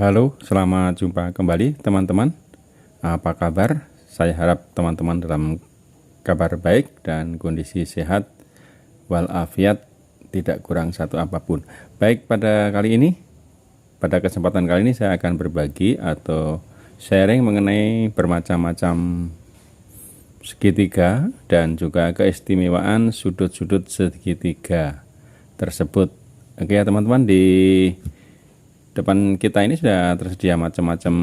Halo, selamat jumpa kembali teman-teman. Apa kabar? Saya harap teman-teman dalam kabar baik dan kondisi sehat walafiat, tidak kurang satu apapun. Baik, pada kesempatan kali ini saya akan berbagi atau sharing mengenai bermacam-macam segitiga dan juga keistimewaan sudut-sudut segitiga tersebut. Oke ya teman-teman, di depan kita ini sudah tersedia macam-macam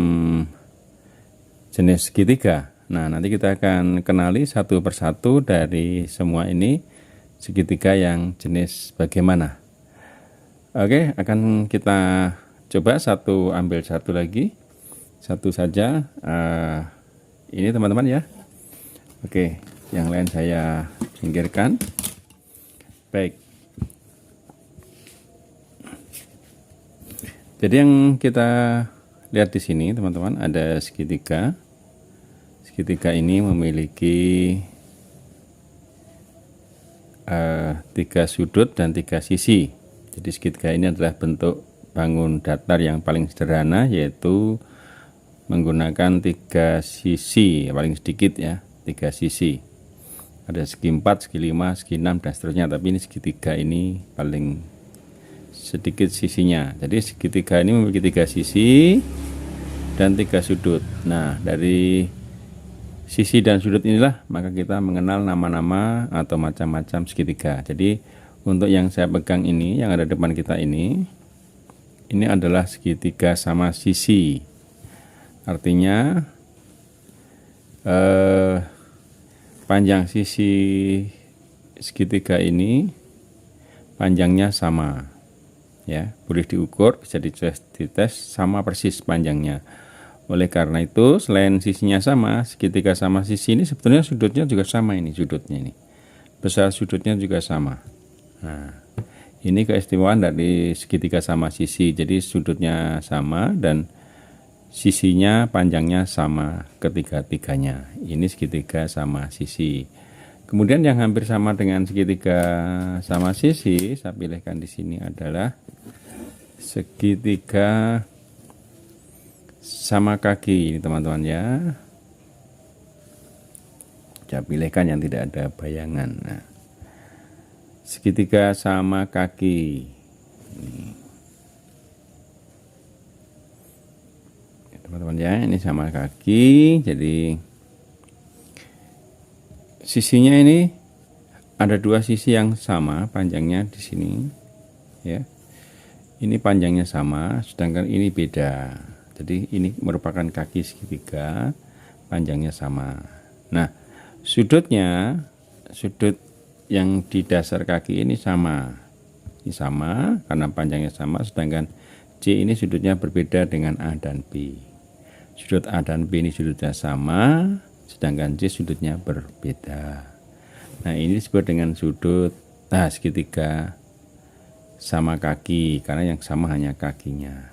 jenis segitiga. Nah, nanti kita akan kenali satu persatu dari semua ini segitiga yang jenis bagaimana. Oke, akan kita coba ambil satu lagi, satu saja. Ini teman-teman ya. Oke, yang lain saya singkirkan. Baik. Jadi yang kita lihat di sini teman-teman, ada segitiga. Segitiga ini memiliki 3 sudut dan 3 sisi. Jadi segitiga ini adalah bentuk bangun datar yang paling sederhana, yaitu menggunakan 3 sisi, paling sedikit ya, 3 sisi. Ada segi 4, segi 5, segi 6 dan seterusnya, tapi ini segitiga ini paling sedikit sisinya. Jadi segitiga ini memiliki 3 sisi dan 3 sudut. Nah, dari sisi dan sudut inilah maka kita mengenal nama-nama atau macam-macam segitiga. Jadi untuk yang saya pegang ini, yang ada depan kita ini adalah segitiga sama sisi. Artinya panjang sisi segitiga ini panjangnya sama. Ya, boleh diukur, bisa dites sama persis panjangnya. Oleh karena itu, selain sisinya sama, segitiga sama sisi ini sebetulnya sudutnya juga sama, ini sudutnya ini. Besar sudutnya juga sama. Nah, ini keistimewaan dari segitiga sama sisi. Jadi sudutnya sama dan sisinya panjangnya sama ketiga-tiganya. Ini segitiga sama sisi. Kemudian yang hampir sama dengan segitiga sama sisi, saya pilihkan di sini adalah segitiga sama kaki ini teman-teman ya. Saya pilihkan yang tidak ada bayangan. Nah, segitiga sama kaki teman-teman ya, ini sama kaki. Jadi sisinya ini ada 2 sisi yang sama panjangnya di sini ya. Ini panjangnya sama, sedangkan ini beda. Jadi ini merupakan kaki segitiga, panjangnya sama. Nah, sudut yang di dasar kaki ini sama. Ini sama karena panjangnya sama, sedangkan C ini sudutnya berbeda dengan A dan B. Sudut A dan B ini sudutnya sama, sedangkan C sudutnya berbeda. Nah, ini disebut dengan sudut segitiga sama kaki, karena yang sama hanya kakinya.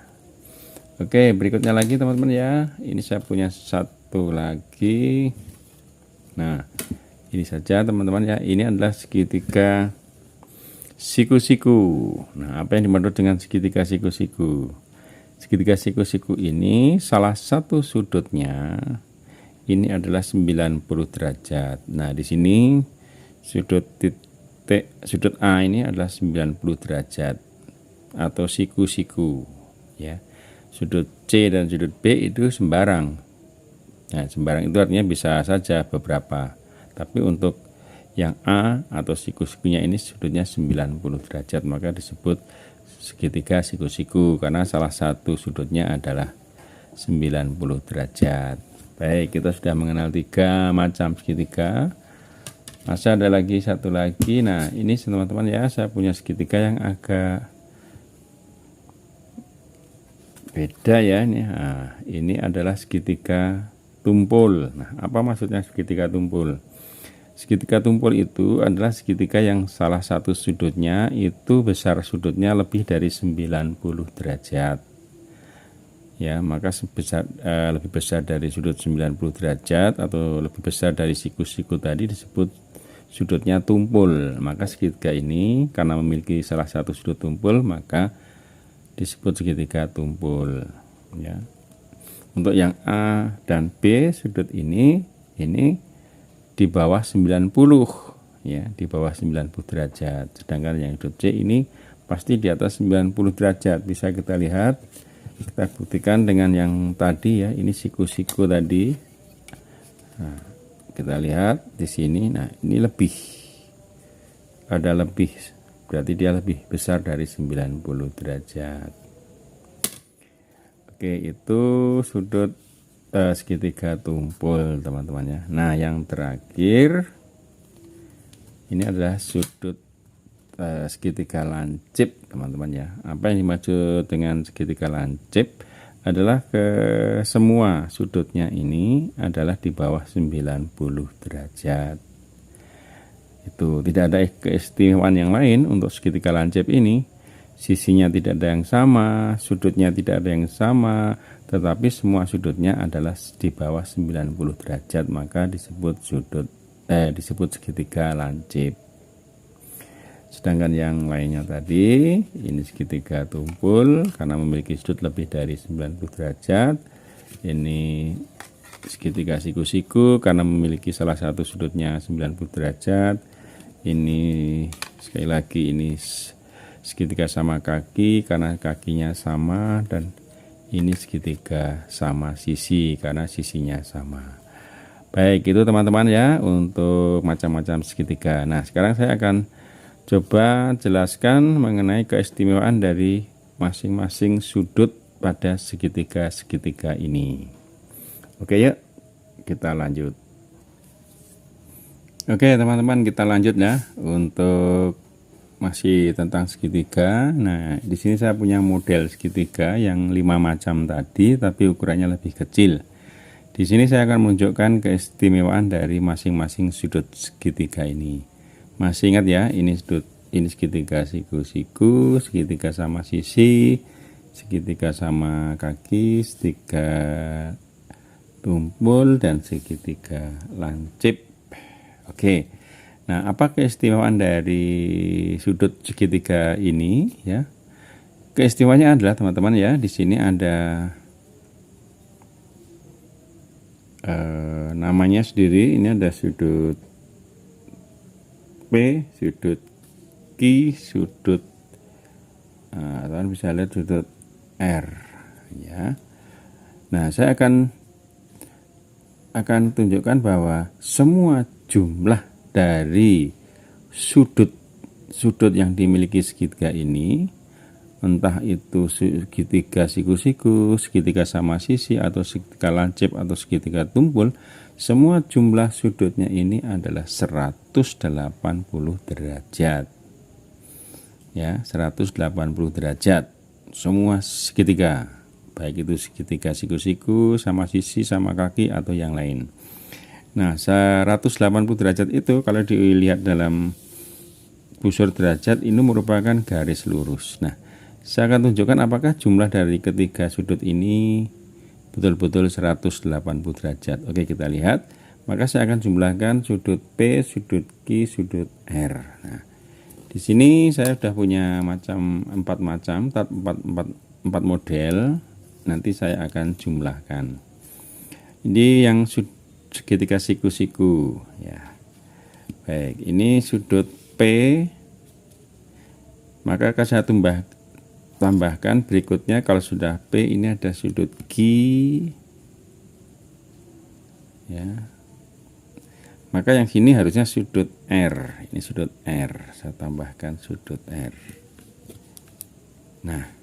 Oke, berikutnya lagi teman-teman ya. Ini saya punya satu lagi. Nah, ini saja teman-teman ya. Ini adalah segitiga siku-siku. Nah, apa yang dimaksud dengan segitiga siku-siku? Segitiga siku-siku ini salah satu sudutnya ini adalah 90 derajat. Nah, di sini sudut A ini adalah 90 derajat atau siku-siku ya. Sudut C dan sudut B itu sembarang. Nah, sembarang itu artinya bisa saja beberapa. Tapi untuk yang A atau siku-sikunya ini sudutnya 90 derajat, maka disebut segitiga siku-siku karena salah satu sudutnya adalah 90 derajat. Baik, kita sudah mengenal 3 macam segitiga. Masih ada lagi satu lagi. Nah, ini teman-teman ya, saya punya segitiga yang agak beda ya ini. Nah, ini adalah segitiga tumpul. Nah, apa maksudnya segitiga tumpul? Segitiga tumpul itu adalah segitiga yang salah satu sudutnya itu besar sudutnya lebih dari 90 derajat. Ya, maka lebih besar dari sudut 90 derajat atau lebih besar dari siku-siku tadi disebut sudutnya tumpul. Maka segitiga ini karena memiliki salah satu sudut tumpul maka disebut segitiga tumpul. ya. Untuk yang A dan B sudut ini di bawah 90 ya, di bawah 90 derajat. Sedangkan yang sudut C ini pasti di atas 90 derajat. Bisa kita lihat, kita buktikan dengan yang tadi ya, ini siku-siku tadi. Nah, kita lihat di sini. Nah, ini lebih, ada lebih, berarti dia lebih besar dari 90 derajat. Oke, itu sudut segitiga tumpul, teman-teman ya. Nah, yang terakhir ini adalah sudut segitiga lancip, teman-teman ya. Apa yang dimaksud dengan segitiga lancip adalah semua sudutnya ini adalah di bawah 90 derajat. Itu tidak ada keistimewaan yang lain untuk segitiga lancip ini. Sisinya tidak ada yang sama, sudutnya tidak ada yang sama, tetapi semua sudutnya adalah di bawah 90 derajat, maka disebut disebut segitiga lancip. Sedangkan yang lainnya tadi, ini segitiga tumpul karena memiliki sudut lebih dari 90 derajat. Ini segitiga siku-siku karena memiliki salah satu sudutnya 90 derajat. Ini sekali lagi ini segitiga sama kaki karena kakinya sama, dan ini segitiga sama sisi karena sisinya sama. Baik, itu teman-teman ya untuk macam-macam segitiga. Nah, sekarang saya akan coba jelaskan mengenai keistimewaan dari masing-masing sudut pada segitiga-segitiga ini. Oke, yuk kita lanjut. Oke teman-teman, kita lanjut ya untuk masih tentang segitiga. Nah, di sini saya punya model segitiga yang 5 macam tadi, tapi ukurannya lebih kecil. Di sini saya akan menunjukkan keistimewaan dari masing-masing sudut segitiga ini. Masih ingat ya, ini segitiga siku-siku, segitiga sama sisi, segitiga sama kaki, segitiga tumpul, dan segitiga lancip. Oke. Nah, apa keistimewaan dari sudut segitiga ini ya? Keistimewaannya adalah teman-teman ya, di sini ada namanya sendiri. Ini ada sudut P, sudut Q, sudut teman bisa lihat sudut R ya. Nah, saya akan tunjukkan bahwa semua jumlah dari sudut yang dimiliki segitiga ini, entah itu segitiga siku-siku, segitiga sama sisi, atau segitiga lancip, atau segitiga tumpul, semua jumlah sudutnya ini adalah 180 derajat. Ya, 180 derajat. Semua segitiga, baik itu segitiga siku-siku, sama sisi, sama kaki, atau yang lain. Nah, 180 derajat itu kalau dilihat dalam busur derajat ini merupakan garis lurus. Nah, saya akan tunjukkan apakah jumlah dari ketiga sudut ini betul-betul 180 derajat. Oke, kita lihat. Maka saya akan jumlahkan sudut P, sudut Q, sudut R. Nah, di sini saya sudah punya empat model. Nanti saya akan jumlahkan. Ini yang segitiga siku-siku ya. Baik, ini sudut P, maka akan saya tambahkan berikutnya. Kalau sudah P, ini ada sudut Q ya, maka yang sini harusnya sudut R. Ini sudut R, saya tambahkan sudut R. Nah,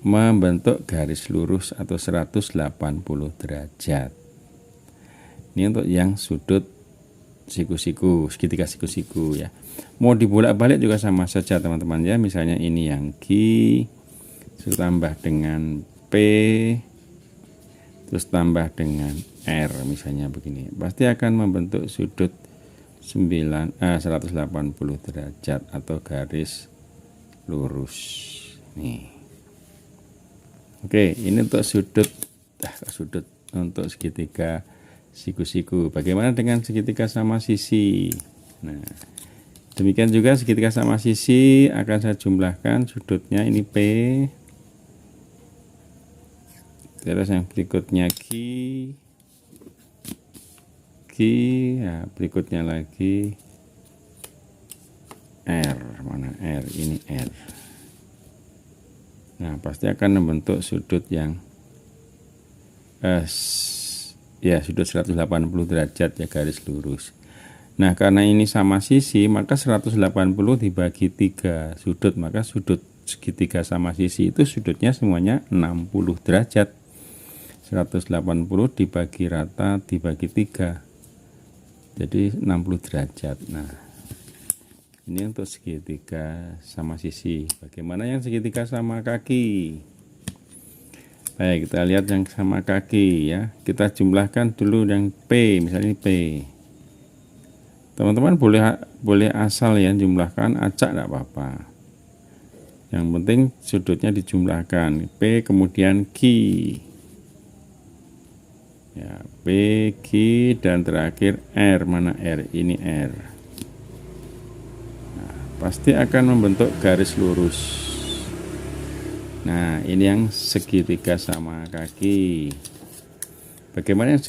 membentuk garis lurus atau 180 derajat. Ini untuk yang sudut siku-siku, segitiga siku-siku ya. Mau dibolak-balik juga sama saja teman-teman ya. Misalnya ini yang Q, terus tambah dengan P, terus tambah dengan R, misalnya begini. Pasti akan membentuk sudut 180 derajat atau garis lurus. Nih. Oke, ini untuk sudut untuk segitiga siku-siku. Bagaimana dengan segitiga sama sisi? Nah, demikian juga segitiga sama sisi akan saya jumlahkan sudutnya ini P, Terus yang berikutnya ya, berikutnya lagi R. Mana R? Ini R. Nah, pasti akan membentuk sudut yang ya, sudut 180 derajat ya, garis lurus. Nah, karena ini sama sisi, maka 180 dibagi 3 sudut, maka sudut segitiga sama sisi itu sudutnya semuanya 60 derajat. 180 dibagi rata dibagi 3. Jadi 60 derajat. Nah, ini untuk segitiga sama sisi. Bagaimana yang segitiga sama kaki? Baik, kita lihat yang sama kaki ya. Kita jumlahkan dulu yang P, misalnya P. Teman-teman boleh asal ya jumlahkan, acak tidak apa-apa. Yang penting sudutnya dijumlahkan. P kemudian Q. Ya, P, Q, dan terakhir R. Mana R? Ini R. Nah, pasti akan membentuk garis lurus. Nah, ini yang segitiga sama kaki. Bagaimana yang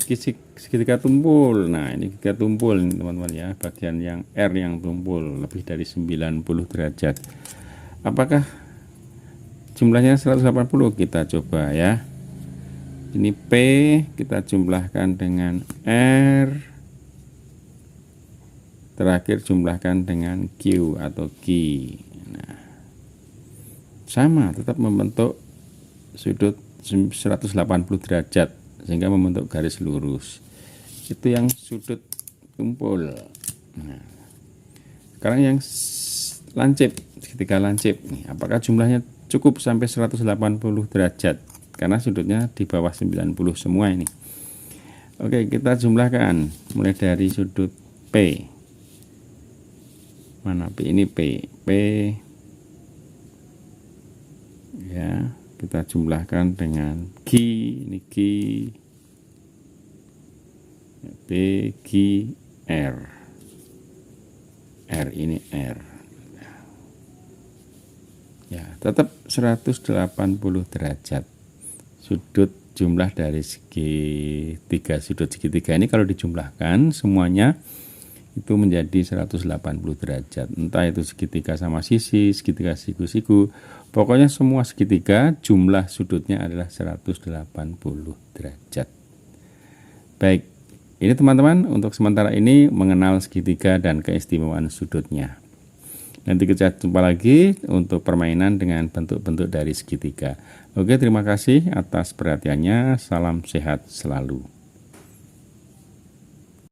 segitiga tumpul? Nah, ini segitiga tumpul teman-teman ya. Bagian yang R yang tumpul lebih dari 90 derajat. Apakah jumlahnya 180? Kita coba ya. Ini P kita jumlahkan dengan R, terakhir jumlahkan dengan Q atau Q. Nah, sama, tetap membentuk sudut 180 derajat sehingga membentuk garis lurus. Itu yang sudut tumpul. Nah, sekarang yang lancip, segitiga lancip. Apakah jumlahnya cukup sampai 180 derajat? Karena sudutnya di bawah 90 semua ini. Oke, kita jumlahkan mulai dari sudut P. Mana P? Ini P. P ya, kita jumlahkan dengan Q. Ini Q. P, Q, R. R ini R. Ya, tetap 180 derajat. Sudut jumlah dari segitiga, sudut segitiga ini kalau dijumlahkan semuanya itu menjadi 180 derajat. Entah itu segitiga sama sisi, segitiga siku-siku, pokoknya semua segitiga jumlah sudutnya adalah 180 derajat. Baik, ini teman-teman untuk sementara ini mengenal segitiga dan keistimewaan sudutnya. Nanti kita jumpa lagi untuk permainan dengan bentuk-bentuk dari segitiga. Oke, terima kasih atas perhatiannya. Salam sehat selalu.